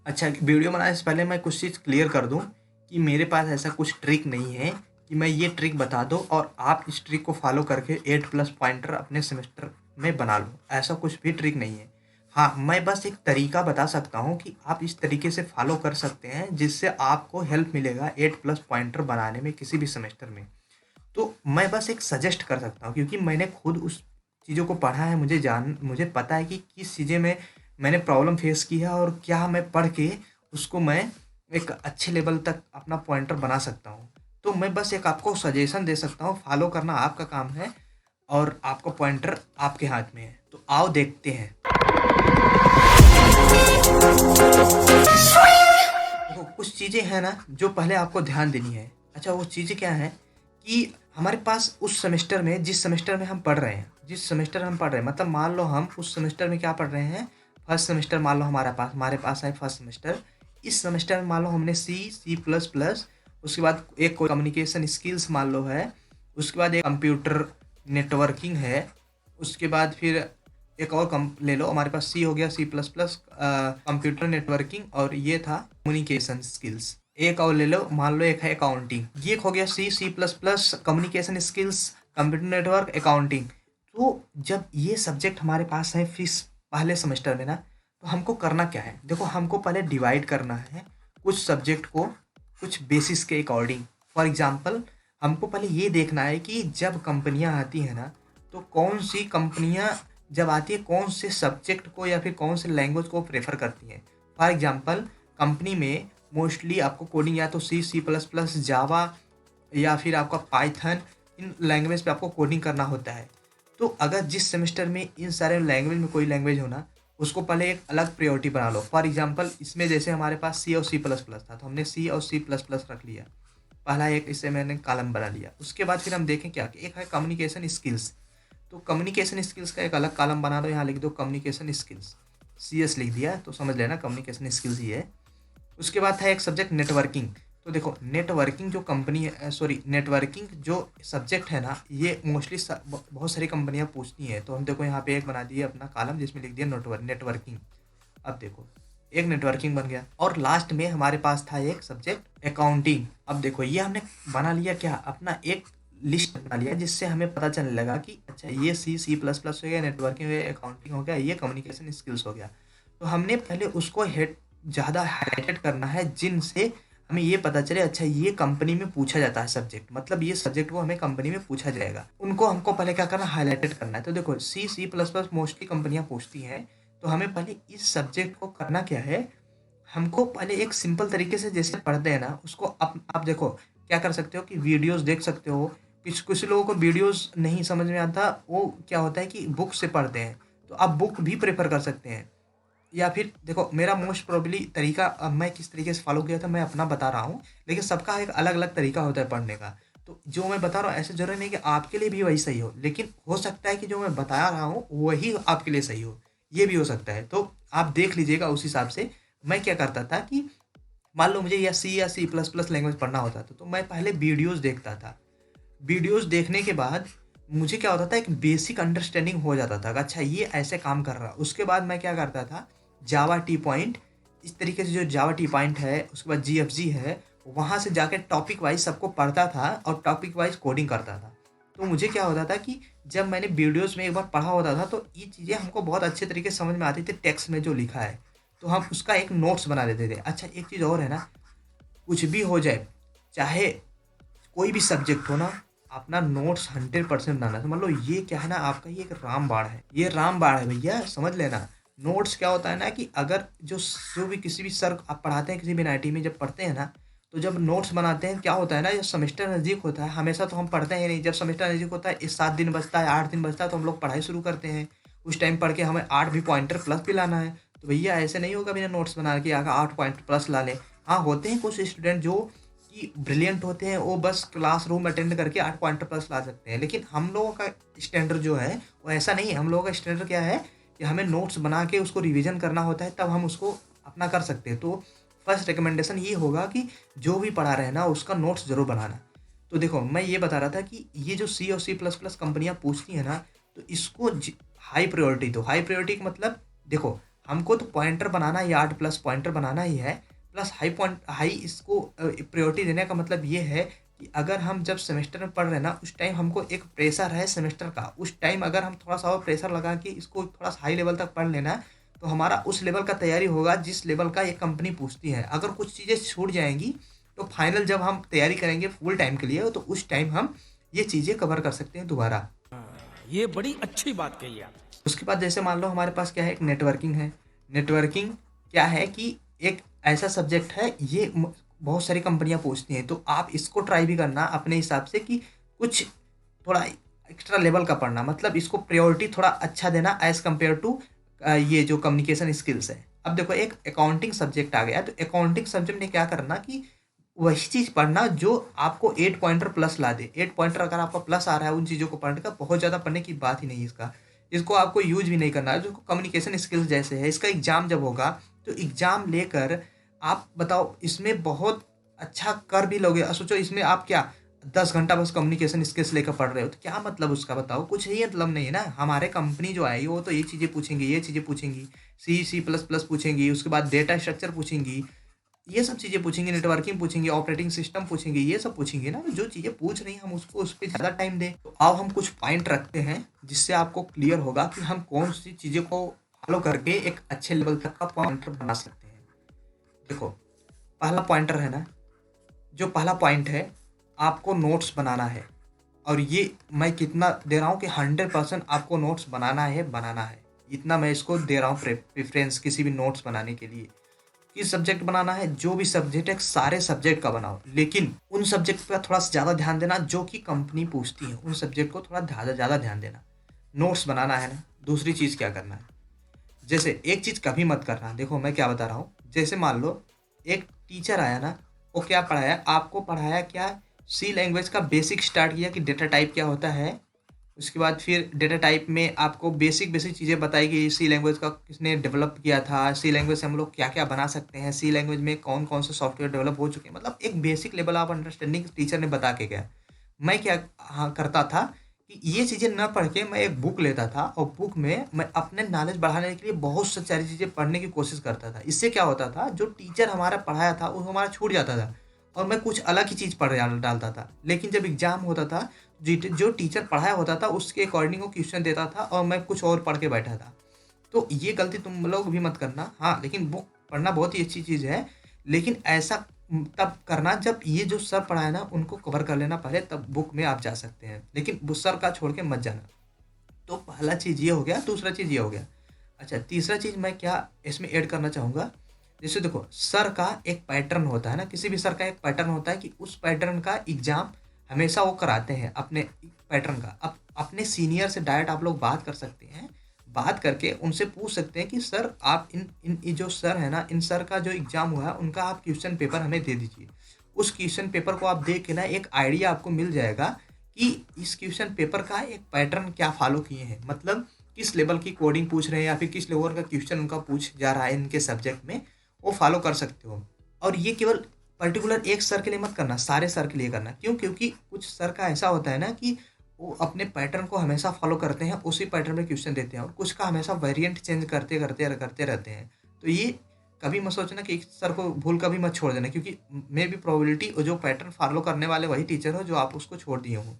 अच्छा, वीडियो बनाने से पहले मैं कुछ चीज़ क्लियर कर दूँ कि मेरे पास ऐसा कुछ ट्रिक नहीं है कि मैं ये ट्रिक बता दूँ और आप इस ट्रिक को फ़ॉलो करके 8 प्लस पॉइंटर अपने सेमेस्टर में बना लो। ऐसा कुछ भी ट्रिक नहीं है। हाँ, मैं बस एक तरीका बता सकता हूँ कि आप इस तरीके से फ़ॉलो कर सकते हैं जिससे आपको हेल्प मिलेगा 8 प्लस पॉइंटर बनाने में किसी भी सेमेस्टर में। तो मैं बस एक सजेस्ट कर सकता हूँ क्योंकि मैंने खुद उस चीज़ों को पढ़ा है, मुझे पता है कि किस चीज़ें में मैंने प्रॉब्लम फेस की है और क्या मैं पढ़ के उसको मैं एक अच्छे लेवल तक अपना पॉइंटर बना सकता हूँ। तो मैं बस एक आपको सजेशन दे सकता हूँ, फॉलो करना आपका काम है और आपका पॉइंटर आपके हाथ में है। तो आओ देखते हैं। देखो, कुछ चीज़ें हैं ना जो पहले आपको ध्यान देनी है। अच्छा, वो चीज़ें क्या हैं कि हमारे पास उस सेमेस्टर में जिस सेमेस्टर में हम पढ़ रहे हैं, मतलब मान लो हम उस सेमेस्टर में क्या पढ़ रहे हैं, फर्स्ट सेमेस्टर मान लो हमारे पास है फर्स्ट सेमेस्टर। इस सेमेस्टर में मान लो हमने सी प्लस प्लस, उसके बाद एक कोई कम्युनिकेशन स्किल्स मान लो है, उसके बाद एक कंप्यूटर नेटवर्किंग है, उसके बाद फिर एक और कम ले लो, हमारे पास सी हो गया, C plus plus computer networking, और ये था कम्युनिकेशन स्किल्स। एक और ले लो, मान लो एक है अकाउंटिंग, ये एक हो गया C plus plus communication skills computer network accounting. तो जब ये सब्जेक्ट हमारे पास है फिर पहले सेमेस्टर में ना, तो हमको करना क्या है, देखो हमको पहले डिवाइड करना है कुछ सब्जेक्ट को कुछ बेसिस के अकॉर्डिंग। फॉर एग्जांपल, हमको पहले ये देखना है कि जब कंपनियां आती हैं ना, तो कौन सी कंपनियां जब आती है कौन से सब्जेक्ट को या फिर कौन से लैंग्वेज को प्रेफर करती हैं। फॉर एग्जांपल, कंपनी में मोस्टली आपको कोडिंग या तो सी प्लस प्लस जावा या फिर आपका पाइथन, इन लैंग्वेज पे आपको कोडिंग करना होता है। तो अगर जिस सेमेस्टर में इन सारे लैंग्वेज में कोई लैंग्वेज हो ना, उसको पहले एक अलग प्रायोरिटी बना लो। फॉर एग्जांपल, इसमें जैसे हमारे पास सी और सी प्लस प्लस था, तो हमने सी और सी प्लस प्लस रख लिया, पहला एक इससे मैंने कॉलम बना लिया। उसके बाद फिर हम देखें क्या कि एक है कम्युनिकेशन स्किल्स, तो कम्युनिकेशन स्किल्स का एक अलग कॉलम बना दो, यहाँ लिख दो कम्युनिकेशन स्किल्स, सी एस लिख दिया तो समझ लेना कम्युनिकेशन स्किल्स ही है। उसके बाद था एक सब्जेक्ट नेटवर्किंग। तो देखो, नेटवर्किंग जो कंपनी है, सॉरी, नेटवर्किंग जो सब्जेक्ट है ना, ये मोस्टली बहुत सारी कंपनियां पूछती हैं। तो हम देखो यहाँ पे एक बना दिए अपना कॉलम जिसमें लिख दिया नेटवर्किंग। अब देखो, एक नेटवर्किंग बन गया। और लास्ट में हमारे पास था एक सब्जेक्ट अकाउंटिंग। अब देखो, ये हमने बना लिया क्या, अपना एक लिस्ट बना लिया जिससे हमें पता चलने लगा कि अच्छा ये सी प्लस प्लस हो गया, नेटवर्किंग हो गया, अकाउंटिंग हो गया, ये कम्युनिकेशन स्किल्स हो गया। तो हमने पहले उसको हेड ज़्यादा हाईलाइटेड करना है जिनसे हमें ये पता चले अच्छा ये कंपनी में पूछा जाता है सब्जेक्ट, मतलब ये सब्जेक्ट को हमें कंपनी में पूछा जाएगा, उनको हमको पहले क्या करना, हाईलाइटेड करना है। तो देखो, सी प्लस प्लस मोस्टली कंपनियां पूछती हैं, तो हमें पहले इस सब्जेक्ट को करना क्या है, हमको पहले एक सिंपल तरीके से जैसे पढ़ते हैं ना उसको आप देखो क्या कर सकते हो कि वीडियोस देख सकते हो। कुछ कुछ लोगों को वीडियोस नहीं समझ में आता, वो क्या होता है कि बुक से पढ़ते हैं, तो आप बुक भी प्रेफर कर सकते हैं। या फिर देखो, मेरा मोस्ट प्रोबेबली तरीका, अब मैं किस तरीके से फॉलो किया था मैं अपना बता रहा हूँ, लेकिन सबका एक अलग अलग तरीका होता है पढ़ने का। तो जो मैं बता रहा हूँ ऐसे जरूरी नहीं कि आपके लिए भी वही सही हो, लेकिन हो सकता है कि जो मैं बता रहा हूँ वही आपके लिए सही हो, ये भी हो सकता है। तो आप देख लीजिएगा उस हिसाब से। मैं क्या करता था कि मान लो मुझे या सी प्लस प्लस लैंग्वेज पढ़ना होता था, तो मैं पहले वीडियोस देखता था। वीडियोस देखने के बाद मुझे क्या होता था, एक बेसिक अंडरस्टैंडिंग हो जाता था कि अच्छा ये ऐसे काम कर रहा है। उसके बाद मैं क्या करता था, जावा टी पॉइंट, इस तरीके से जो जावा टी पॉइंट है, उसके बाद जी एफ जी है, वहाँ से जाके टॉपिक वाइज सबको पढ़ता था और टॉपिक वाइज कोडिंग करता था। तो मुझे क्या होता था कि जब मैंने वीडियोस में एक बार पढ़ा होता था तो ये चीज़ें हमको बहुत अच्छे तरीके से समझ में आती थी टेक्स्ट में जो लिखा है, तो हम उसका एक नोट्स बना लेते थे। अच्छा, एक चीज़ और है ना, कुछ भी हो जाए, चाहे कोई भी सब्जेक्ट हो ना, अपना नोट्स 100% बनाना। तो मान लो ये क्या है ना, आपका ये एक रामबाण है, ये रामबाण है भैया, समझ लेना। नोट्स क्या होता है ना कि अगर जो जो भी किसी भी सर आप पढ़ाते हैं किसी भी एनआईटी में जब पढ़ते हैं ना, तो जब नोट्स बनाते हैं क्या होता है ना, जब सेमेस्टर नज़दीक होता है, हमेशा तो हम पढ़ते हैं नहीं, जब सेमेस्टर नज़दीक होता है, इस 7 दिन बचता है, 8 दिन बचता है, तो हम लोग पढ़ाई शुरू करते हैं। उस टाइम पढ़ के हमें 8 भी पॉइंटर प्लस भी लाना है। तो भैया ऐसे नहीं होगा बिना नोट्स बना के आगे 8 पॉइंट प्लस ला लें। हाँ, होते हैं कुछ स्टूडेंट जो कि ब्रिलियंट होते हैं, वो बस क्लासरूम अटेंड करके 8 पॉइंटर प्लस ला सकते हैं, लेकिन हम लोगों का स्टैंडर्ड जो है वो ऐसा नहीं है। हम लोगों का स्टैंडर्ड क्या है कि हमें नोट्स बना के उसको रिवीजन करना होता है, तब हम उसको अपना कर सकते हैं। तो फर्स्ट रिकमेंडेशन ये होगा कि जो भी पढ़ा रहे हैं ना उसका नोट्स जरूर बनाना। तो देखो, मैं ये बता रहा था कि ये जो सी और सी प्लस प्लस कंपनियां पूछती हैं ना, तो इसको हाई प्रायोरिटी दो। हाई प्रायोरिटी का मतलब देखो, हमको तो पॉइंटर बनाना ही 8 प्लस पॉइंटर बनाना ही है, प्लस हाई इसको प्रायोरिटी देने का मतलब ये है कि अगर हम जब सेमेस्टर में पढ़ रहे हैं ना, उस टाइम हमको एक प्रेशर है सेमेस्टर का, उस टाइम अगर हम थोड़ा-सा और प्रेशर लगा के इसको थोड़ा-सा हाई लेवल तक पढ़ लेना, तो हमारा उस लेवल का तैयारी होगा जिस लेवल का ये कंपनी पूछती है। अगर कुछ चीज़ें छूट जाएँगी, तो फाइनल जब हम तैयारी करेंगे फुल टाइम के लिए, तो उस टाइम हम ये चीज़ें कवर कर सकते हैं दोबारा। ये बड़ी अच्छी बात कही आप। उसके बाद जैसे मान लो हमारे पास क्या है, एक नेटवर्किंग है। नेटवर्किंग क्या है कि एक ऐसा सब्जेक्ट है, ये बहुत सारी कंपनियां पूछती हैं, तो आप इसको ट्राई भी करना अपने हिसाब से कि कुछ थोड़ा एक्स्ट्रा लेवल का पढ़ना, मतलब इसको प्रायोरिटी थोड़ा अच्छा देना एज कम्पेयर टू ये जो कम्युनिकेशन स्किल्स है। अब देखो एक अकाउंटिंग सब्जेक्ट आ गया, तो अकाउंटिंग सब्जेक्ट में क्या करना कि वही चीज़ पढ़ना जो आपको 8 पॉइंटर प्लस ला दे। 8 पॉइंटर अगर आपका प्लस आ रहा है उन चीज़ों को पढ़ने का, बहुत ज़्यादा पढ़ने की बात ही नहीं है इसका। इसको आपको यूज़ भी नहीं करना है, जो कम्युनिकेशन स्किल्स जैसे है, इसका एग्ज़ाम जब होगा, तो एग्ज़ाम लेकर आप बताओ इसमें बहुत अच्छा कर भी लोगे। सोचो इसमें आप क्या 10 घंटा बस कम्युनिकेशन स्किल्स लेकर पढ़ रहे हो, तो क्या मतलब उसका बताओ? कुछ ही मतलब नहीं है ना। हमारे कंपनी जो आएगी वो तो ये चीज़ें पूछेंगी, ये चीज़ें पूछेंगी, सी++ पूछेंगी, उसके बाद डेटा स्ट्रक्चर पूछेंगी, ये सब चीज़ें पूछेंगी, नेटवर्किंग पूछेंगी, ऑपरेटिंग सिस्टम पूछेंगी, ये सब पूछेंगी ना। जो चीज़ें पूछ रही हैं हम उसको उस पे ज़्यादा टाइम दें। तो आओ हम कुछ पॉइंट रखते हैं जिससे आपको क्लियर होगा कि हम कौन सी चीज़ों को फॉलो करके एक अच्छे लेवल तक का पॉइंटर बना सकते हैं। देखो, पहला पॉइंटर है ना, जो पहला पॉइंट है, आपको नोट्स बनाना है। और ये मैं कितना दे रहा हूँ कि 100% आपको नोट्स बनाना है, बनाना है। इतना मैं इसको दे रहा हूँ प्रेफ़रेंस किसी भी नोट्स बनाने के लिए। किस सब्जेक्ट बनाना है, जो भी सब्जेक्ट है सारे सब्जेक्ट का बनाओ, लेकिन उन सब्जेक्ट पर थोड़ा सा ज़्यादा ध्यान देना जो कि कंपनी पूछती है, उन सब्जेक्ट को थोड़ा ज़्यादा ध्यान देना। नोट्स बनाना है ना। दूसरी चीज़ क्या करना है, जैसे एक चीज़ कभी मत करना। देखो मैं क्या बता रहा हूँ, जैसे मान लो एक टीचर आया ना, वो क्या पढ़ाया आपको, पढ़ाया क्या, सी लैंग्वेज का बेसिक स्टार्ट किया कि डेटा टाइप क्या होता है। उसके बाद फिर डेटा टाइप में आपको बेसिक बेसिक चीज़ें बताई कि सी लैंग्वेज का किसने डेवलप किया था, सी लैंग्वेज से हम लोग क्या क्या बना सकते हैं, सी लैंग्वेज में कौन कौन से सॉफ्टवेयर डेवलप हो चुके हैं, मतलब एक basic level of understanding teacher ने बता के गया। मैं क्या हाँ करता था कि ये चीज़ें न पढ़ के मैं एक बुक लेता था, और बुक में मैं अपने नॉलेज बढ़ाने के लिए बहुत सारी चीज़ें पढ़ने की कोशिश करता था। इससे क्या होता था, जो टीचर हमारा पढ़ाया था वो हमारा छूट जाता था, और मैं कुछ अलग ही चीज़ पढ़ डालता था। लेकिन जब एग्ज़ाम होता था, जो टीचर पढ़ाया होता था उसके अकॉर्डिंग वो क्वेश्चन देता था, और मैं कुछ और पढ़ के बैठा था। तो ये गलती तुम लोग भी मत करना। हाँ, लेकिन बुक पढ़ना बहुत ही अच्छी चीज़ है, लेकिन ऐसा तब करना जब ये जो सर पढ़ाए ना उनको कवर कर लेना पहले, तब बुक में आप जा सकते हैं। लेकिन वो सर का छोड़ के मत जाना। तो पहला चीज़ ये हो गया, दूसरा चीज़ ये हो गया। अच्छा, तीसरा चीज़ मैं क्या इसमें ऐड करना चाहूँगा, जैसे देखो सर का एक पैटर्न होता है ना, किसी भी सर का एक पैटर्न होता है कि उस पैटर्न का एग्ज़ाम हमेशा वो कराते हैं अपने पैटर्न का। अब अपने सीनियर से डायरेक्ट आप लोग बात कर सकते हैं, बात करके उनसे पूछ सकते हैं कि सर आप इन इन ये जो सर है ना, इन सर का जो एग्ज़ाम हुआ है उनका आप क्वेश्चन पेपर हमें दे दीजिए। उस क्वेश्चन पेपर को आप देख के ना एक आइडिया आपको मिल जाएगा कि इस क्वेश्चन पेपर का एक पैटर्न क्या फॉलो किए हैं, मतलब किस लेवल की कोडिंग पूछ रहे हैं या फिर किस लेवल का क्वेश्चन उनका पूछ जा रहा है इनके सब्जेक्ट में, वो फॉलो कर सकते हो। और ये केवल पर्टिकुलर एक सर के लिए मत करना, सारे सर के लिए करना। क्यों? क्योंकि कुछ सर का ऐसा होता है ना कि वो अपने पैटर्न को हमेशा फॉलो करते हैं, उसी पैटर्न में क्वेश्चन देते हैं, और कुछ का हमेशा वेरिएंट चेंज करते रहते हैं। तो ये कभी मत सोचना कि एक सर को भूल कभी मत छोड़ देना, क्योंकि मे बी प्रोबेबिलिटी जो पैटर्न फॉलो करने वाले वही टीचर हो जो आप उसको छोड़ दिए हो।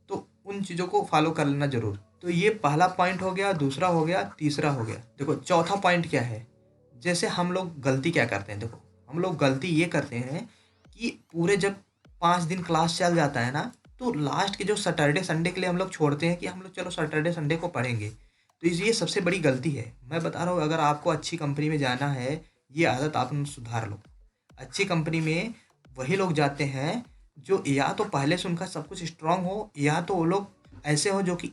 तो उन चीज़ों को फॉलो कर लेना ज़रूर। तो ये पहला पॉइंट हो गया, दूसरा हो गया, तीसरा हो गया। देखो चौथा पॉइंट क्या है, जैसे हम लोग गलती क्या करते हैं, देखो हम लोग गलती ये करते हैं कि पूरे जब 5 दिन क्लास चल जाता है ना, तो लास्ट के जो सैटरडे संडे के लिए हम लोग छोड़ते हैं कि हम लोग चलो सैटरडे संडे को पढ़ेंगे। तो ये सबसे बड़ी गलती है। मैं बता रहा हूँ, अगर आपको अच्छी कंपनी में जाना है, ये आदत आप सुधार लो। अच्छी कंपनी में वही लोग जाते हैं जो या तो पहले से उनका सब कुछ स्ट्रांग हो, या तो वो लोग ऐसे हो जो कि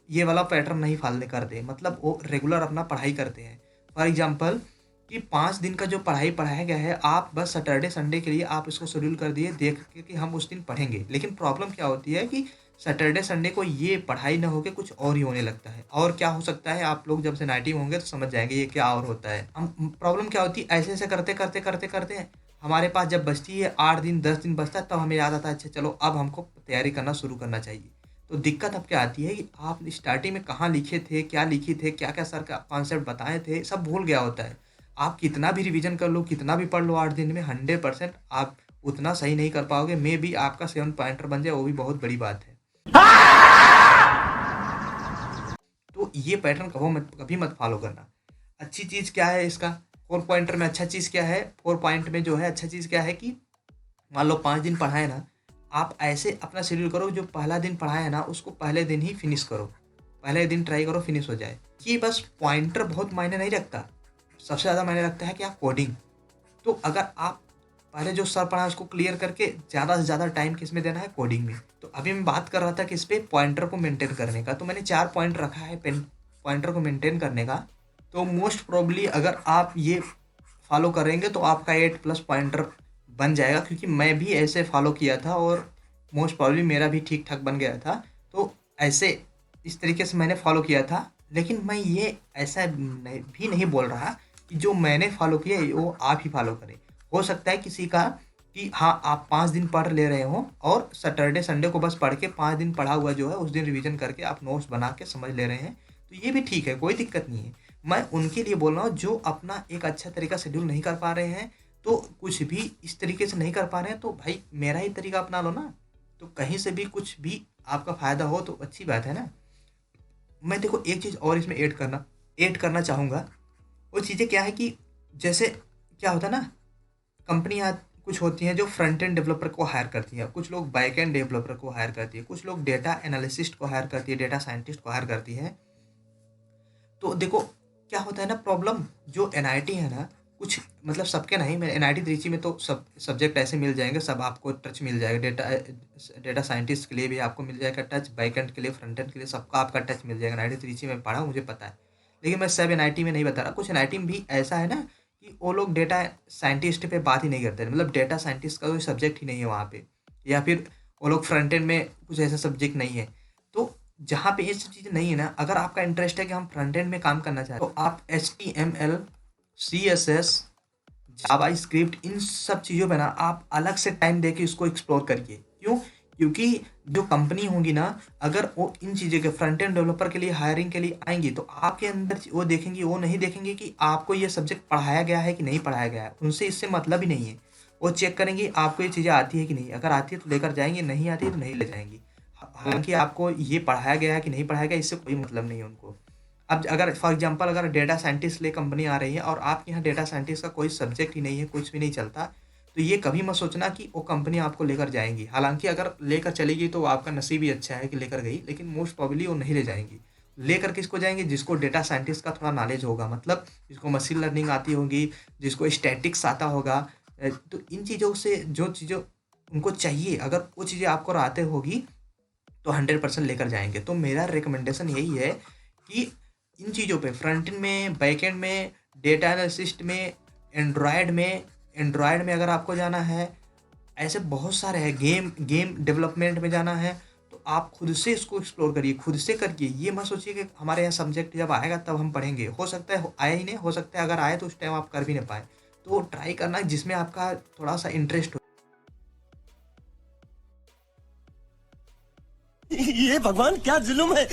ये वाला पैटर्न नहीं फॉलो करते, मतलब वो रेगुलर अपना पढ़ाई करते हैं। फॉर एग्जांपल कि 5 दिन का जो पढ़ाई पढ़ाया गया है, आप बस सैटरडे संडे के लिए आप इसको शेड्यूल कर दिए देख के कि हम उस दिन पढ़ेंगे। लेकिन प्रॉब्लम क्या होती है कि सैटरडे संडे को ये पढ़ाई ना होके कुछ और ही होने लगता है। और क्या हो सकता है, आप लोग जब से नाइटी होंगे तो समझ जाएंगे ये क्या और होता है। हम प्रॉब्लम क्या होती है, ऐसे ऐसे करते हमारे पास जब बचती है 8 दिन 10 दिन बचता है, तब हमें याद आता है अच्छा चलो अब हमको तैयारी करना शुरू करना चाहिए। तो दिक्कत अब क्या आती है कि आप स्टार्टिंग में कहाँ लिखे थे, क्या लिखे थे, क्या-क्या सर का कॉन्सेप्ट बताए थे, सब भूल गया होता है। आप कितना भी रिवीजन कर लो, कितना भी पढ़ लो 8 दिन में 100% आप उतना सही नहीं कर पाओगे। मेबी आपका 7 पॉइंटर बन जाए, वो भी बहुत बड़ी बात है। तो ये पैटर्न कभी मत फॉलो करना। अच्छी चीज़ क्या है इसका, 4 पॉइंटर में अच्छा चीज़ क्या है, 4 पॉइंट में जो है अच्छा चीज़ क्या है कि मान लो 5 दिन पढ़ा है ना, आप ऐसे अपना शेड्यूल करो जो पहला दिन पढ़ा है ना उसको पहले दिन ही फिनिश करो। पहले दिन ट्राई करो फिनिश हो जाए। ये बस पॉइंटर बहुत मायने नहीं रखता, सबसे ज़्यादा मायने रखता है कि आप कोडिंग। तो अगर आप पहले जो सर पढ़ा है उसको क्लियर करके ज़्यादा से ज़्यादा टाइम किस में देना है, कोडिंग में। तो अभी मैं बात कर रहा था किस पे, पॉइंटर को मेंटेन करने का। तो मैंने 4 पॉइंट रखा है पेन पॉइंटर को मेंटेन करने का। तो मोस्ट प्रोबेबली अगर आप ये फॉलो करेंगे तो आपका 8+ पॉइंटर बन जाएगा, क्योंकि मैं भी ऐसे फॉलो किया था और मोस्ट प्रोबेबली मेरा भी ठीक ठाक बन गया था। तो ऐसे इस तरीके से मैंने फॉलो किया था। लेकिन मैं ये ऐसा नहीं बोल रहा कि जो मैंने फॉलो किया है वो आप ही फॉलो करें। हो सकता है किसी का कि हाँ आप 5 दिन पढ़ ले रहे हो और सैटरडे संडे को बस पढ़ के 5 दिन पढ़ा हुआ जो है उस दिन रिवीजन करके आप नोट्स बना के समझ ले रहे हैं, तो ये भी ठीक है, कोई दिक्कत नहीं है। मैं उनके लिए बोल रहा हूँ जो अपना एक अच्छा तरीका शेड्यूल नहीं कर पा रहे हैं, तो कुछ भी इस तरीके से नहीं कर पा रहे हैं, तो भाई मेरा ही तरीका अपना लो ना। तो कहीं से भी कुछ भी आपका फ़ायदा हो तो अच्छी बात है ना। मैं देखो एक चीज़ और इसमें ऐड करना चाहूँगा। वो चीज़ें क्या है कि जैसे क्या होता है ना, कंपनियाँ कुछ होती हैं जो फ्रंट एंड डेवलपर को हायर करती हैं, कुछ लोग बैक एंड डेवलपर को हायर करती है, कुछ लोग डेटा एनालिसिस्ट को हायर करती है, डेटा साइंटिस्ट को हायर करती है। तो देखो क्या होता है ना प्रॉब्लम, जो एनआईटी है ना, कुछ मतलब सबके नहीं, मैं एनआईटी त्रिची में तो सब सब्जेक्ट ऐसे मिल जाएंगे, सब आपको टच मिल जाएगा। डेटा साइंटिस्ट के लिए भी आपको मिल जाएगा टच, बैक एंड के लिए, फ्रंट एंड के लिए, सबका आपका टच मिल जाएगा। एनआईटी त्रिची में पढ़ा हूँ, मुझे पता है। लेकिन मैं सब एनआईटी में नहीं बता रहा, कुछ एनआईटी में भी ऐसा है ना कि वो लोग डेटा साइंटिस्ट पे बात ही नहीं करते, मतलब डेटा साइंटिस्ट का कोई सब्जेक्ट ही नहीं है वहाँ पे, या फिर वो लोग फ्रंट एंड में कुछ ऐसा सब्जेक्ट नहीं है। तो जहाँ पे ये सब चीज़ें नहीं है ना, अगर आपका इंटरेस्ट है कि हम फ्रंट एंड में काम करना चाहते हैं, तो आप HTML, CSS, जावा स्क्रिप्ट, इन सब चीज़ों पे ना आप अलग से टाइम दे के इसको एक्सप्लोर करिए। क्यों? क्योंकि जो कंपनी होंगी ना, अगर वो इन चीज़ों के फ्रंट एंड डेवलपर के लिए हायरिंग के लिए आएंगी, तो आपके अंदर वो देखेंगी, वो नहीं देखेंगे कि आपको ये सब्जेक्ट पढ़ाया गया है कि नहीं पढ़ाया गया है। उनसे इससे मतलब ही नहीं है। वो चेक करेंगे आपको ये चीज़ें आती है कि नहीं, अगर आती है तो लेकर जाएंगे, नहीं आती है तो नहीं ले जाएंगी। हालांकि आपको ये पढ़ाया गया है कि नहीं पढ़ाया गया इससे कोई मतलब नहीं है उनको। अब अगर फॉर एग्जांपल अगर डेटा साइंटिस्ट लिए कंपनी आ रही है और आपके यहाँ डेटा साइंटिस्ट का कोई सब्जेक्ट ही नहीं है, कुछ भी नहीं चलता, तो ये कभी मत सोचना कि वो कंपनी आपको लेकर जाएंगी। हालांकि अगर लेकर चलेगी तो आपका नसीब ही अच्छा है कि लेकर गई, लेकिन मोस्ट प्रोबेबली वो नहीं ले जाएंगी। लेकर किसको जाएंगे? जिसको डेटा साइंटिस्ट का थोड़ा नॉलेज होगा, मतलब जिसको मशीन लर्निंग आती होगी, जिसको स्टैटिक्स आता होगा। तो इन चीज़ों से जो चीज़ें उनको चाहिए, अगर वो चीज़ें आपको आते होगी तो 100% लेकर जाएंगे। तो मेरा रिकमेंडेशन यही है कि इन चीज़ों पे फ्रंट एंड में, बैक एंड में, डेटा एनालिसिस्ट में, एंड्रॉयड में अगर आपको जाना है, ऐसे बहुत सारे हैं, गेम डेवलपमेंट में जाना है, तो आप खुद से इसको एक्सप्लोर करिए, खुद से करिए। ये मत सोचिए कि हमारे यहाँ सब्जेक्ट जब आएगा तब हम पढ़ेंगे। हो सकता है आया ही नहीं, हो सकता है अगर आए तो उस टाइम आप कर भी नहीं पाए। तो ट्राई करना जिसमें आपका थोड़ा सा इंटरेस्ट हो। ये भगवान क्या जुल्म है।